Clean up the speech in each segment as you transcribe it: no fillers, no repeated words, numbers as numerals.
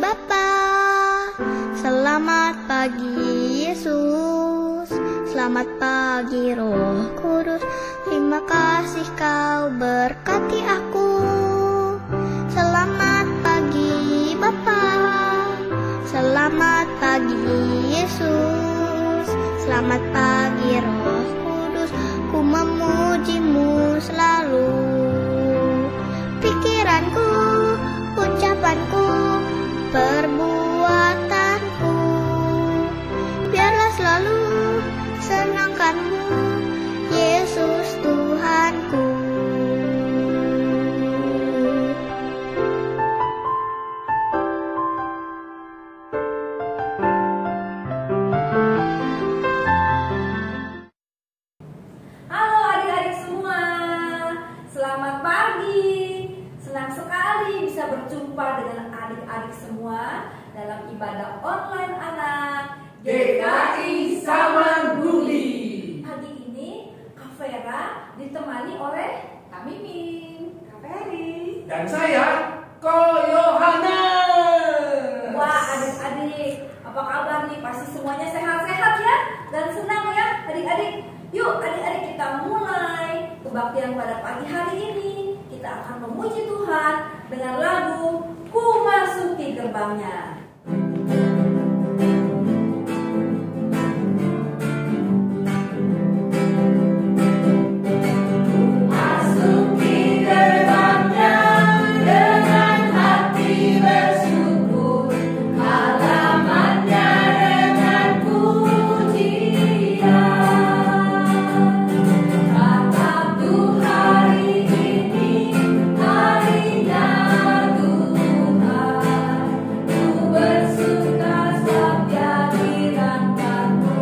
Bapa. Selamat pagi Yesus, selamat pagi Roh Kudus. Terima kasih kau berkati aku. Selamat pagi Bapa, selamat pagi Yesus, selamat pagi Roh Kudus. Ku memujimu selalu. Pikiranku, ucapanku, perbuatanku, biarlah selalu senangkanmu, Yesus Tuhanku. Halo adik-adik semua, selamat pagi. Senang sekali bisa berjumpa dengan adik-adik semua dalam ibadah online anak GKI Samanhudi. Pagi ini Kak Vera ditemani oleh Kak Mimin, Kak Ferry, Dan saya, Ko Yohanes. Wah adik-adik, apa kabar nih? Pasti semuanya sehat-sehat ya dan senang ya adik-adik. Yuk adik-adik kita mulai kebaktian pada pagi hari ini. Kita akan memuji Tuhan dengan lagu Ku Masuki Gerbangnya. Masuki gerbangnya dengan hati bersyukur, halamannya dengan pujian. Tatap hari ini, harinya Tuhan. Ku bersuka sebab Dia dirangkanku.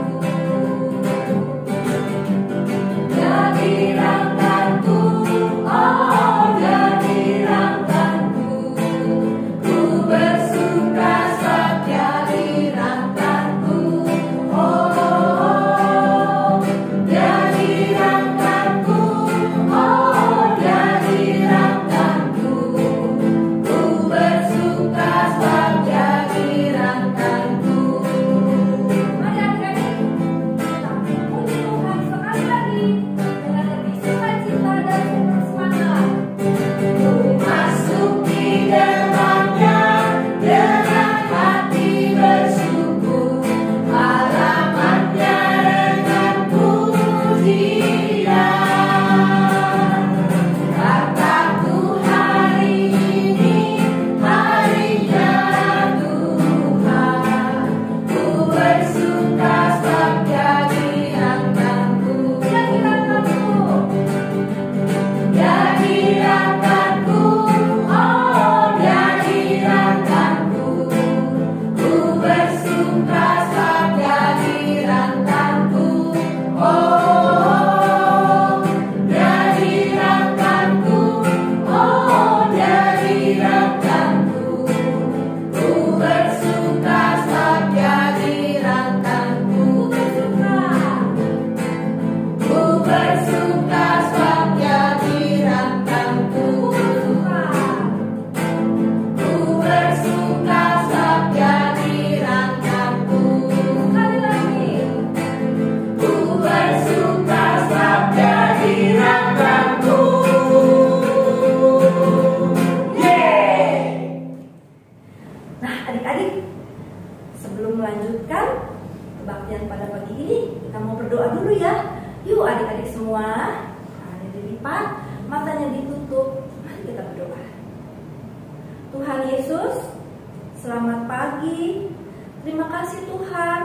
Dia dirangkanku, oh Dia dirangkanku. Ku bersuka sebab Dia dirangkanku. Oh, Dia dirangkanku, oh Dia dirangkanku. Ku bersuka sebab Dia dirangkanku. Mari adik-adik, kita memuji Tuhan sekali lagi dengan lebih sukacita dan bersemangat. Ku masuki gerbangnya dengan hati bersyukur, halamannya dengan pujian. Kataku hari ini, harinya Tuhan. Ku bersuka sebab Dia dirangkanku. Dia dirangkanku. Dia dirangkanku, oh Dia dirangkanku. Ku bersuka sebab Dia dirangkanku. Oh, Dia dirangkanku, oh Dia dirangkanku. Ku bersuka sebab Dia dirangkanku. Ku bersuka sebab Dia dirangkanku. Ku bersuka sebab Dia dirangkanku. Sekali lagi. Ku bersuka sebab Dia dirangkanku. Yeay! Nah adik-adik, sebelum melanjutkan kebaktian pada pagi ini, kita mau berdoa dulu ya. Yuk adik-adik semua, tangannya dilipat, matanya ditutup. Mari kita berdoa. Tuhan Yesus, selamat pagi. Terima kasih Tuhan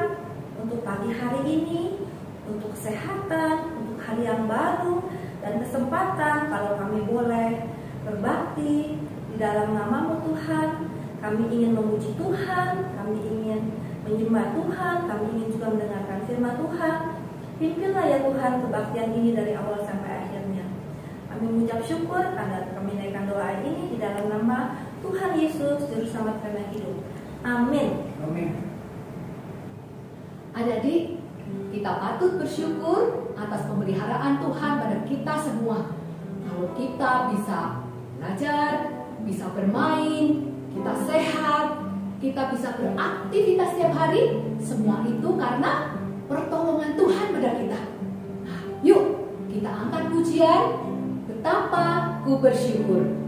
untuk pagi hari ini, untuk kesehatan, untuk hari yang baru, dan kesempatan kalau kami boleh berbakti di dalam nama-Mu Tuhan. Kami ingin memuji Tuhan, kami ingin menyembah Tuhan, kami ingin juga mendengarkan firman Tuhan. Pimpinlah ya Tuhan kebaktian ini dari awal sampai akhirnya. Kami mengucap syukur karena kami naikkan doa ini di dalam nama Tuhan Yesus, Juru Selamat kami yang hidup. Amin. Amin. Adik-adik, kita patut bersyukur atas pemeliharaan Tuhan pada kita semua. Kalau kita bisa belajar, bisa bermain, kita sehat, kita bisa beraktivitas setiap hari, semua itu karena pertolongan Tuhan pada kita. Nah, yuk kita angkat pujian, betapa ku bersyukur.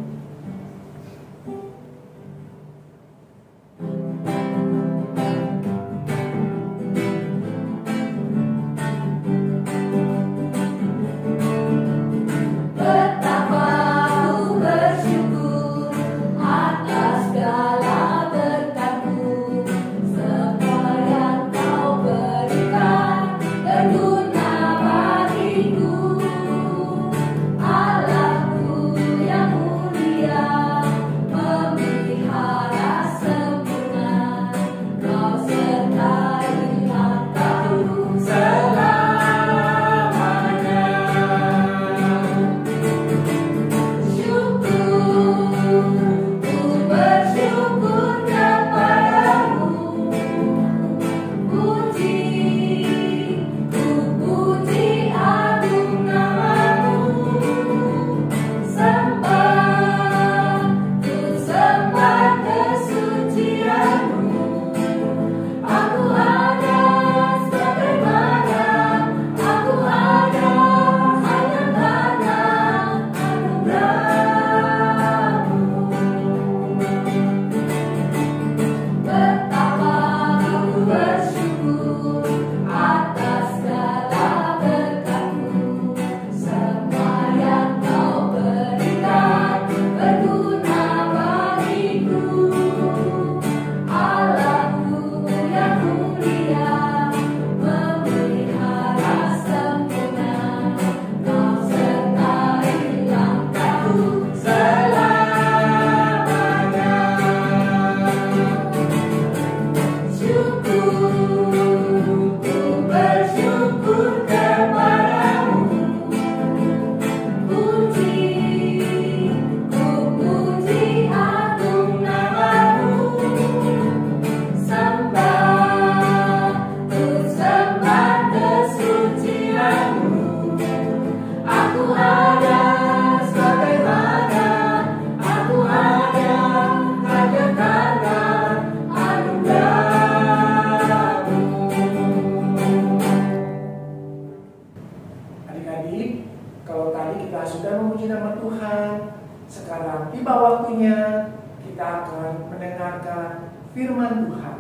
Firman Tuhan.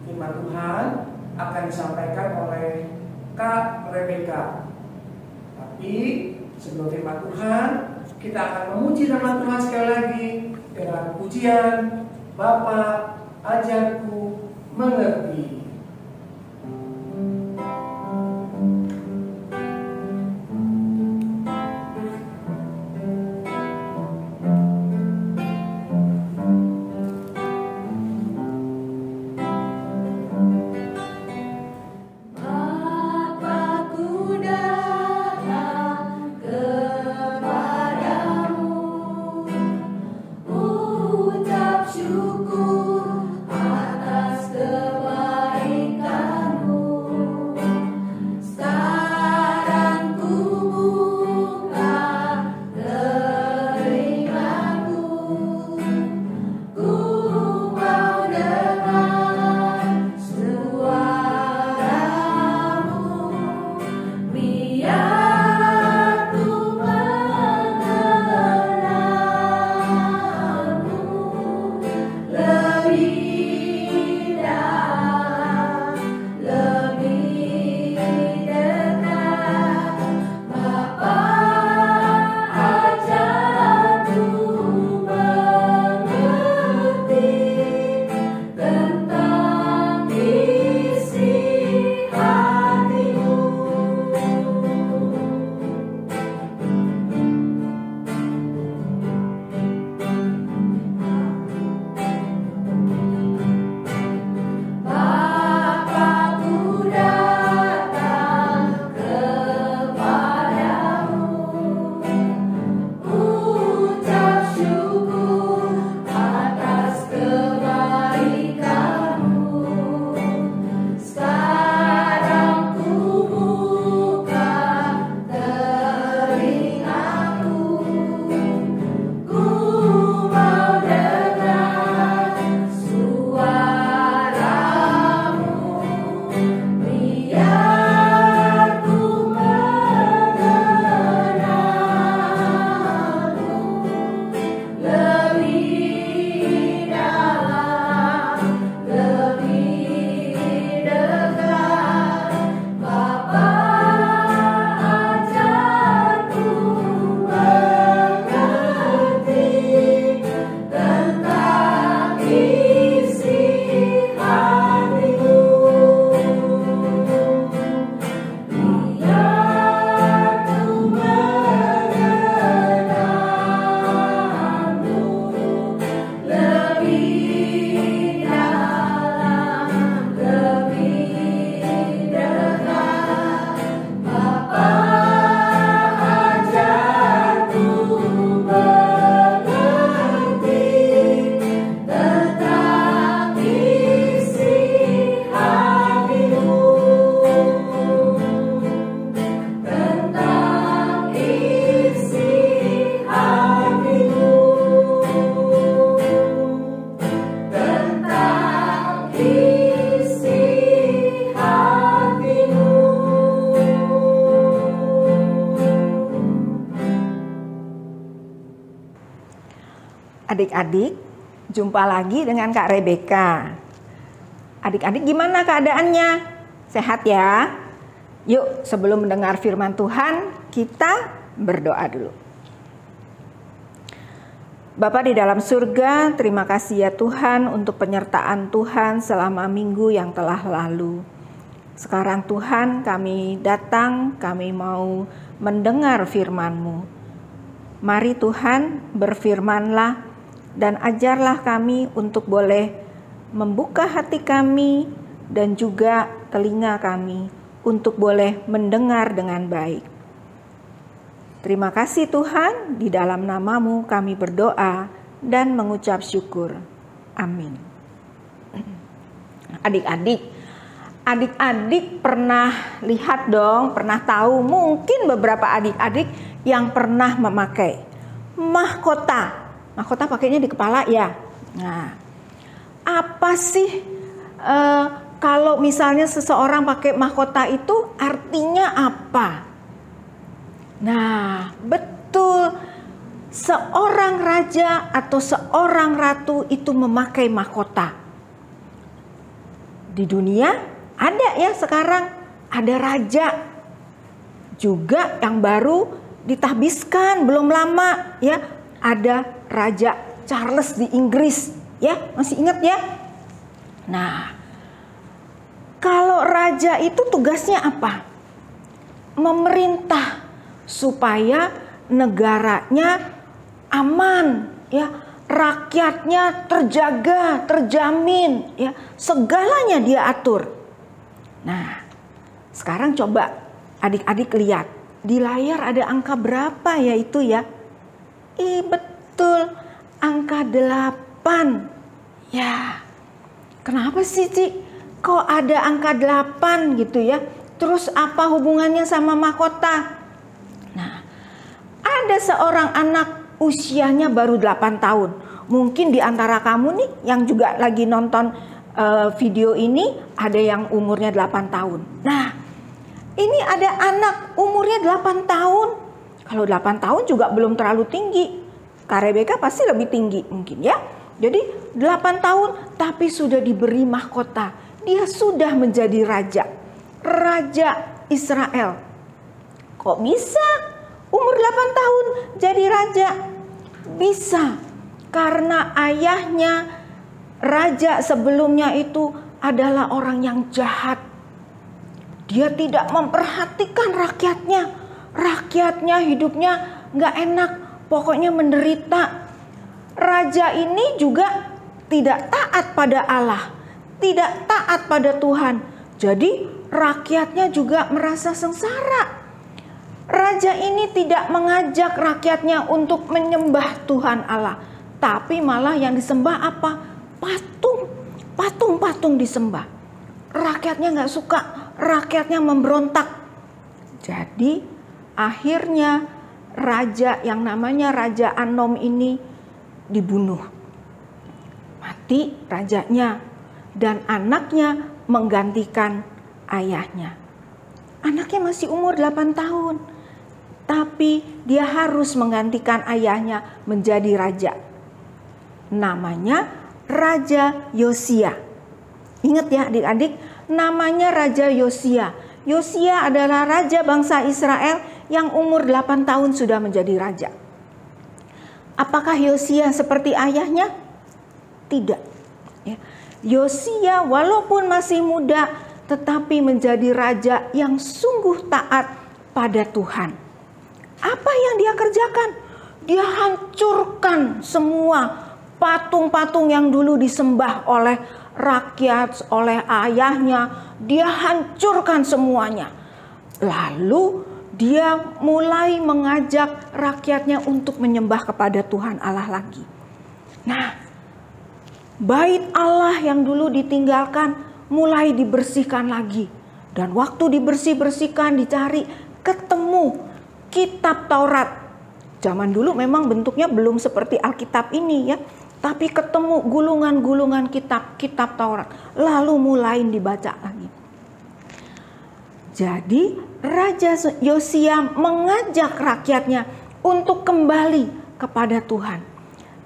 Firman Tuhan akan disampaikan oleh Kak Rebecca. Tapi sebelum firman Tuhan, kita akan memuji nama Tuhan sekali lagi dengan pujian Bapa ajarku mengerti. Syukur atas kebaikan. Adik-adik, jumpa lagi dengan Kak Rebeka. Adik-adik gimana keadaannya? Sehat ya? Yuk, sebelum mendengar firman Tuhan, kita berdoa dulu. Bapa di dalam surga, terima kasih ya Tuhan untuk penyertaan Tuhan selama minggu yang telah lalu. Sekarang Tuhan kami datang, kami mau mendengar firman-Mu. Mari Tuhan berfirmanlah dan ajarlah kami untuk boleh membuka hati kami dan juga telinga kami untuk boleh mendengar dengan baik. Terima kasih Tuhan, di dalam nama-Mu kami berdoa dan mengucap syukur. Amin. Adik-adik pernah lihat dong, pernah tahu, mungkin beberapa adik-adik yang pernah memakai mahkota. Mahkota pakainya di kepala ya. Nah, apa sih kalau misalnya seseorang pakai mahkota itu artinya apa? Nah, betul. Seorang raja atau seorang ratu itu memakai mahkota. Di dunia ada ya sekarang, ada raja. Juga yang baru ditahbiskan belum lama ya. Ada Raja Charles di Inggris, ya masih ingat ya? Nah, kalau raja itu tugasnya apa? Memerintah supaya negaranya aman, ya, rakyatnya terjaga, terjamin, ya, segalanya dia atur. Nah, sekarang coba adik-adik lihat di layar ada angka berapa ya itu ya? Betul, angka 8. Ya, kenapa sih Ci? Kok ada angka 8 gitu ya? Terus apa hubungannya sama mahkota? Nah, ada seorang anak usianya baru 8 tahun. Mungkin di antara kamu nih yang juga lagi nonton video ini ada yang umurnya 8 tahun. Nah, ini ada anak umurnya 8 tahun. Kalau 8 tahun juga belum terlalu tinggi. Kak Rebeka pasti lebih tinggi mungkin ya. Jadi 8 tahun tapi sudah diberi mahkota. Dia sudah menjadi raja. Raja Israel. Kok bisa umur 8 tahun jadi raja? Bisa. Karena ayahnya raja sebelumnya itu adalah orang yang jahat. Dia tidak memperhatikan rakyatnya. Rakyatnya hidupnya gak enak, pokoknya menderita. Raja ini juga tidak taat pada Allah, tidak taat pada Tuhan. Jadi rakyatnya juga merasa sengsara. Raja ini tidak mengajak rakyatnya untuk menyembah Tuhan Allah, tapi malah yang disembah apa? Patung, patung-patung disembah. Rakyatnya gak suka, rakyatnya memberontak. Jadi akhirnya raja yang namanya Raja Anom ini dibunuh. Mati rajanya dan anaknya menggantikan ayahnya. Anaknya masih umur 8 tahun. Tapi dia harus menggantikan ayahnya menjadi raja. Namanya Raja Yosia. Ingat ya adik-adik, namanya Raja Yosia. Yosia adalah raja bangsa Israel yang umur 8 tahun sudah menjadi raja. Apakah Yosia seperti ayahnya? Tidak. Yosia walaupun masih muda tetapi menjadi raja yang sungguh taat pada Tuhan. Apa yang dia kerjakan? Dia hancurkan semua patung-patung yang dulu disembah oleh rakyat, oleh ayahnya. Dia hancurkan semuanya. Lalu dia mulai mengajak rakyatnya untuk menyembah kepada Tuhan Allah lagi. Nah, bait Allah yang dulu ditinggalkan mulai dibersihkan lagi. Dan waktu dibersihkan dicari, ketemu kitab Taurat. Zaman dulu memang bentuknya belum seperti Alkitab ini ya. Tapi ketemu gulungan-gulungan kitab Taurat. Lalu mulai dibaca lagi. Jadi Raja Yosia mengajak rakyatnya untuk kembali kepada Tuhan.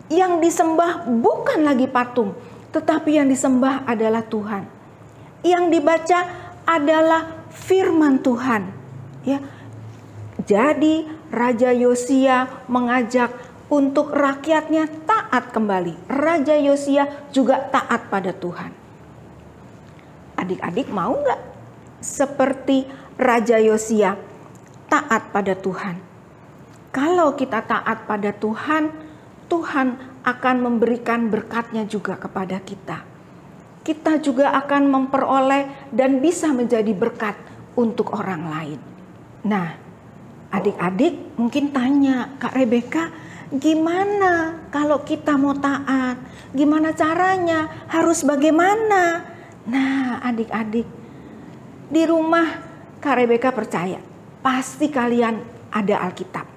Yang disembah bukan lagi patung, tetapi yang disembah adalah Tuhan. Yang dibaca adalah firman Tuhan. Ya. Jadi Raja Yosia mengajak untuk rakyatnya taat kembali. Raja Yosia juga taat pada Tuhan. Adik-adik mau nggak seperti Raja Yosia taat pada Tuhan? Kalau kita taat pada Tuhan, Tuhan akan memberikan berkat-Nya juga kepada kita. Kita juga akan memperoleh dan bisa menjadi berkat untuk orang lain. Nah, adik-adik mungkin tanya, Kak Rebeka, gimana kalau kita mau taat? Gimana caranya? Harus bagaimana? Nah, adik-adik, di rumah Kak Rebeka percaya, pasti kalian ada Alkitab.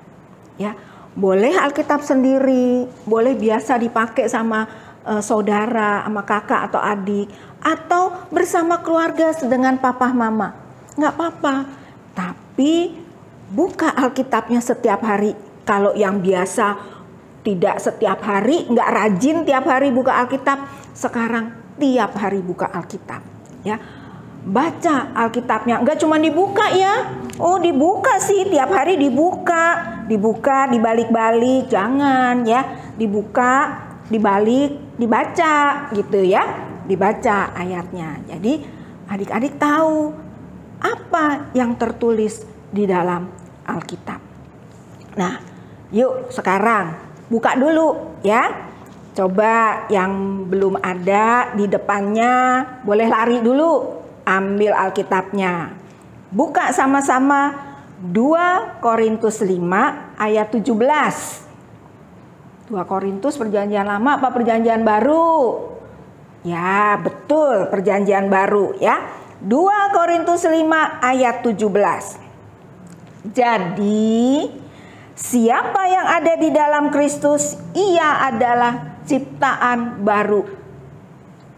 Ya, boleh Alkitab sendiri, boleh biasa dipakai sama saudara, sama kakak atau adik, atau bersama keluarga dengan papa mama. Nggak apa-apa, tapi buka Alkitabnya setiap hari. Kalau yang biasa tidak setiap hari, nggak rajin tiap hari buka Alkitab, sekarang tiap hari buka Alkitab. Ya, baca Alkitabnya, nggak cuma dibuka ya. Oh, dibuka sih, tiap hari dibuka, dibalik-balik, jangan ya, dibuka, dibalik, dibaca gitu ya, dibaca ayatnya. Jadi adik-adik tahu apa yang tertulis di dalam Alkitab. Nah, yuk sekarang buka dulu ya. Coba yang belum ada di depannya boleh lari dulu, ambil Alkitabnya. Buka sama-sama 2 Korintus 5 ayat 17. 2 Korintus perjanjian lama apa perjanjian baru? Ya, betul, perjanjian baru ya. 2 Korintus 5 ayat 17. Jadi, siapa yang ada di dalam Kristus, ia adalah ciptaan baru.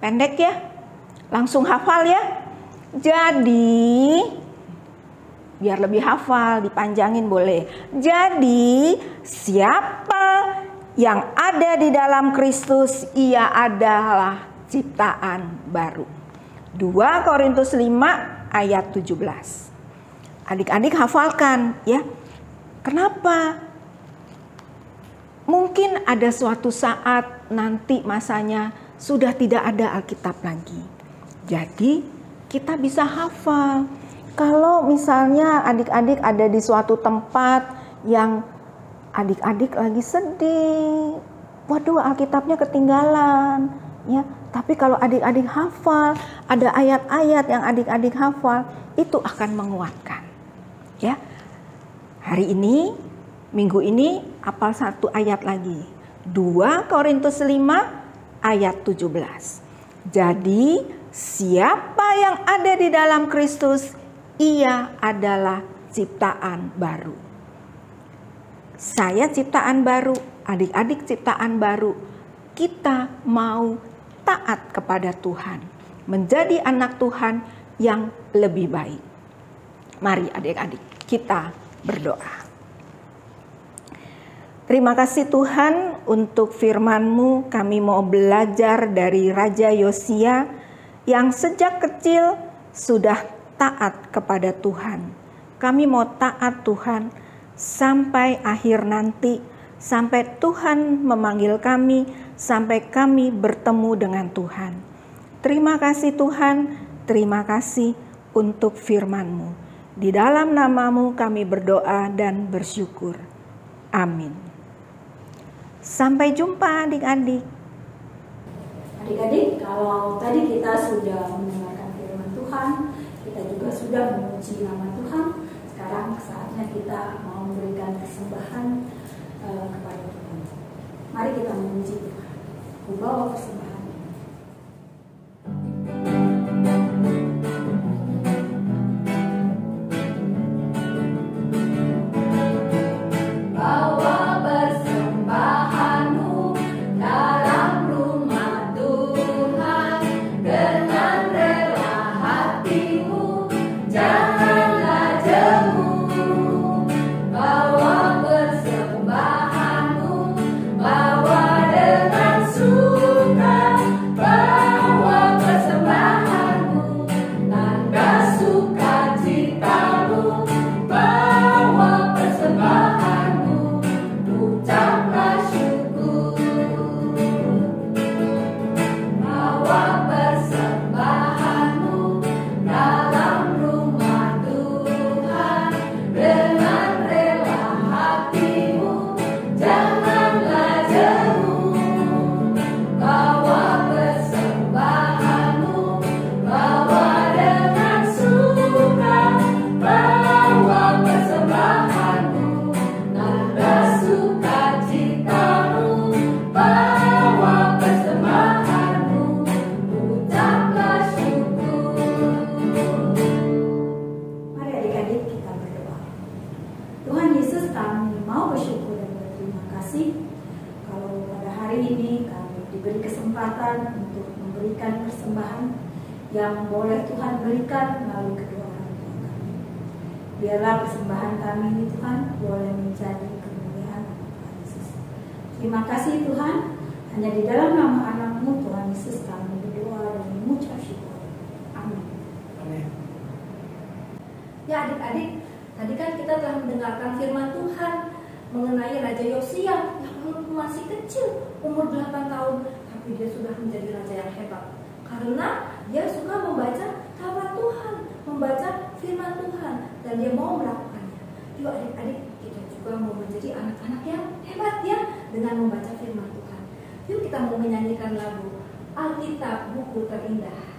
Pendek ya? Langsung hafal ya? Jadi, biar lebih hafal, dipanjangin boleh. Jadi, siapa yang ada di dalam Kristus, ia adalah ciptaan baru. 2 Korintus 5 ayat 17. Adik-adik hafalkan ya. Kenapa? Mungkin ada suatu saat nanti masanya sudah tidak ada Alkitab lagi. Jadi kita bisa hafal. Kalau misalnya adik-adik ada di suatu tempat yang adik-adik lagi sedih, waduh Alkitabnya ketinggalan, ya. Tapi kalau adik-adik hafal, ada ayat-ayat yang adik-adik hafal, itu akan menguatkan, ya. Hari ini, minggu ini, hafal satu ayat lagi. 2 Korintus 5 ayat 17. Jadi, siapa yang ada di dalam Kristus, ia adalah ciptaan baru. Saya ciptaan baru, adik-adik ciptaan baru. Kita mau taat kepada Tuhan, menjadi anak Tuhan yang lebih baik. Mari adik-adik, kita berdoa. Terima kasih Tuhan untuk firman-Mu. Kami mau belajar dari Raja Yosia yang sejak kecil sudah taat kepada Tuhan. Kami mau taat Tuhan sampai akhir nanti, sampai Tuhan memanggil kami, sampai kami bertemu dengan Tuhan. Terima kasih Tuhan, terima kasih untuk firman-Mu. Di dalam nama-Mu kami berdoa dan bersyukur. Amin. Sampai jumpa adik-adik. Adik-adik, kalau tadi kita sudah mendengarkan firman Tuhan, kita juga sudah memuji nama Tuhan. Sekarang saatnya kita mau memberikan persembahan kepada Tuhan. Mari kita memuji Tuhan. Membawa persembahan. Bawa kesempatan untuk memberikan persembahan yang boleh Tuhan berikan melalui kedua orang tua kami. Biarlah persembahan kami ini Tuhan boleh menjadi kemuliaan nama Tuhan Yesus. Terima kasih Tuhan, hanya di dalam nama anak-Mu Tuhan Yesus kami berdoa dan mengucap syukur. Amin. Amin. Ya adik-adik, tadi kan kita telah mendengarkan firman Tuhan mengenai Raja Yosia yang walaupun masih kecil, umur 8 tahun, tapi dia sudah menjadi raja yang hebat. Karena dia suka membaca Taurat Tuhan, membaca firman Tuhan, dan dia mau melakukannya. Yuk adik-adik, kita juga mau menjadi anak-anak yang hebat ya, dengan membaca firman Tuhan. Yuk kita mau menyanyikan lagu Alkitab Buku Terindah.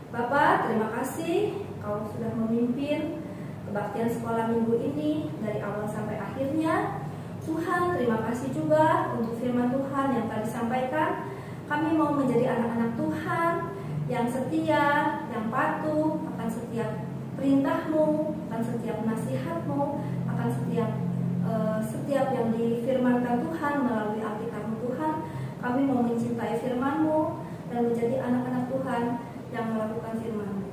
Bapak, terima kasih Kau sudah memimpin kebaktian sekolah minggu ini dari awal sampai akhirnya. Tuhan, terima kasih juga untuk firman Tuhan yang tadi disampaikan. Kami mau menjadi anak-anak Tuhan yang setia, yang patuh akan setiap perintah-Mu, akan setiap nasihat-Mu, akan setiap yang difirmankan Tuhan melalui Alkitab-Mu Tuhan. Kami mau mencintai firman-Mu dan menjadi anak-anak Tuhan yang melakukan firman-Mu.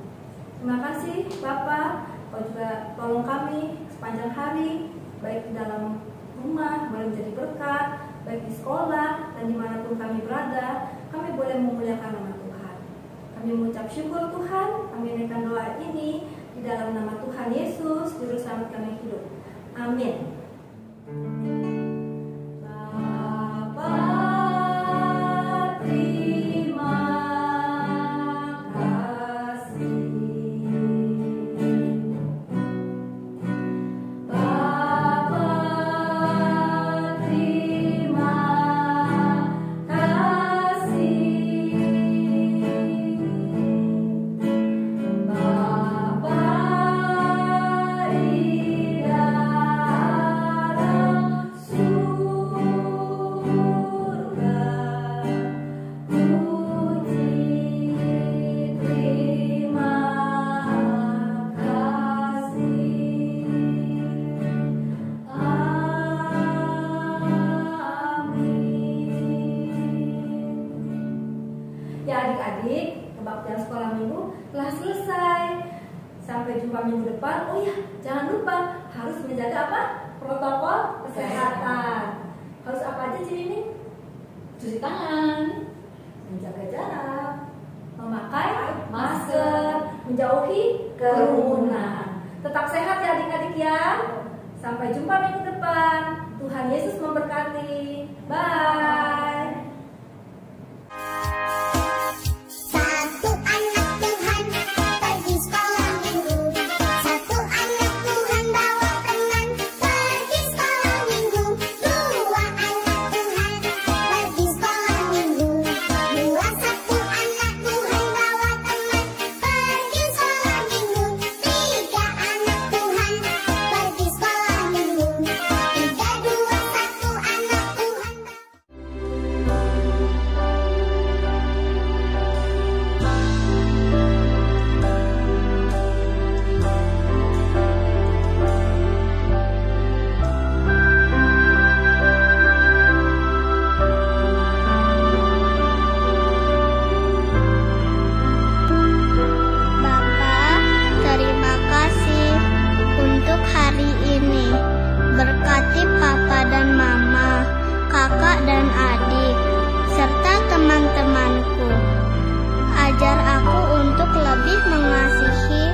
Terima kasih Bapak, Kau juga tolong kami sepanjang hari, baik di dalam rumah, boleh menjadi berkat, baik di sekolah dan dimanapun kami berada, kami boleh memuliakan nama Tuhan. Kami mengucap syukur Tuhan, kami naikkan doa ini di dalam nama Tuhan Yesus, Juru Selamat kami hidup. Amin. Kebaktian sekolah minggu telah selesai. Sampai jumpa minggu depan. Oh ya, jangan lupa harus menjaga apa? Protokol kesehatan. Harus apa aja Cimiming? Cuci tangan, Menjaga jarak, memakai masker, menjauhi kerumunan. Tetap sehat ya adik-adik ya. Sampai jumpa minggu depan. Tuhan Yesus memberkati. Bye. Satu anak Tuhan pergi sekolah minggu. Satu anak Tuhan bawa teman pergi sekolah minggu. Dua anak Tuhan pergi sekolah minggu. Satu anak Tuhan bawa teman pergi sekolah minggu. Tiga anak Tuhan pergi sekolah minggu. Tiga, dua, satu anak Tuhan. Bapak, terima kasih untuk hari ini. Berkati Papa dan Mama, kakak dan adik, serta teman-temanku. Ajar aku untuk lebih mengasihi